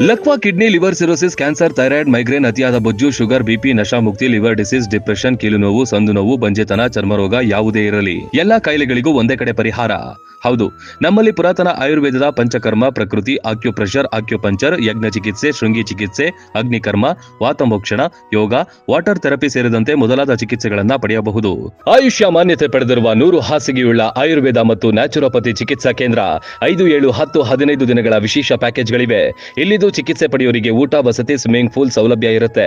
ಲಕ್ವಾ kidney, liver cirrhosis, cancer, thyroid, migraine, ಅತಿಯಾದ ಬೊಜ್ಜು, sugar, BP, Nasha ಮುಕ್ತಿ, ಲಿವರ್ ಡಿಸೀಸ್, ಡಿಪ್ರೆಷನ್, ಕೀಲು ನೋವು, ಸಂದು ನೋವು, ಬಂಜೆತನ, ಚರ್ಮರೋಗ ಯಾವುದೇ ಇರಲಿ ಎಲ್ಲಾ ಕಾಯಿಲೆಗಳಿಗೂ ಒಂದೇ ಕಡೆ ಪರಿಹಾರ. ಹೌದು, ನಮ್ಮಲ್ಲಿ ಪುರಾತನ ಆಯುರ್ವೇದದ ಪಂಚಕರ್ಮ, ಪ್ರಕೃತಿ, ಆಕ್ಯುಪ್ರೆಷರ್, ಆಕ್ಯುಪಂಚರ್, ಯಜ್ಞ ಚಿಕಿತ್ಸೆ, ಶೃಂಗಿ ಚಿಕಿತ್ಸೆ, ಅಗ್ನಿಕರ್ಮ, ವಾತಮೋಕ್ಷಣ, ಯೋಗ, ವಾಟರ್ ಥೆರಪಿ ಸೇರಿದಂತೆ ಮೊದಲಾದ ಚಿಕಿತ್ಸೆಗಳನ್ನ ಪಡೆಯಬಹುದು. ಆಯುಷ್ಯ ಮಾನ್ಯತೆ ಪಡೆದಿರುವ 100 ಹಾಸಿಗೆಯುಳ್ಳ ಆಯುರ್ವೇದ ಮತ್ತು ನ್ಯಾಚುರೋಪತಿ ಚಿಕಿತ್ಸಾ ಕೇಂದ್ರ 5, 7, 10, 15 ದಿನಗಳ ವಿಶೇಷ ಪ್ಯಾಕೇಜ್ಗಳಿವೆ. ಇಲ್ಲಿದ್ದು ಚಿಕಿತ್ಸೆ ಪಡೆಯೋರಿಗೆ ಊಟ, ವಸತಿ, ಸ್ವಿಮ್ಮಿಂಗ್ ಪೂಲ್ ಸೌಲಭ್ಯ ಇರುತ್ತೆ.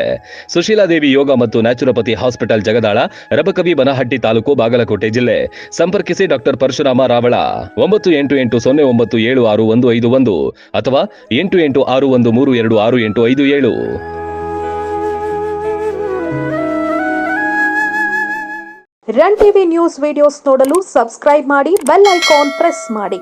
ಸುಶೀಲಾದೇವಿ ಯೋಗ ಮತ್ತು ನ್ಯಾಚುರೋಪತಿ ಹಾಸ್ಪಿಟಲ್, ಜಗದಾಳ, ರಬಕವಿ, ಬನಹಟ್ಟಿ ತಾಲೂಕು, ಬಾಗಲಕೋಟೆ ಜಿಲ್ಲೆ. ಸಂಪರ್ಕಿಸಿ ಡಾಕ್ಟರ್ ಪರಶುರಾಮ ರಾವಳ 9880076151 ಅಥವಾ 8861326857. ರನ್ ಟಿವಿ ನ್ಯೂಸ್ ವಿಡಿಯೋಸ್ ನೋಡಲು ಸಬ್ಸ್ಕ್ರೈಬ್ ಮಾಡಿ, ಬೆಲ್ ಐಕಾನ್ ಪ್ರೆಸ್ ಮಾಡಿ.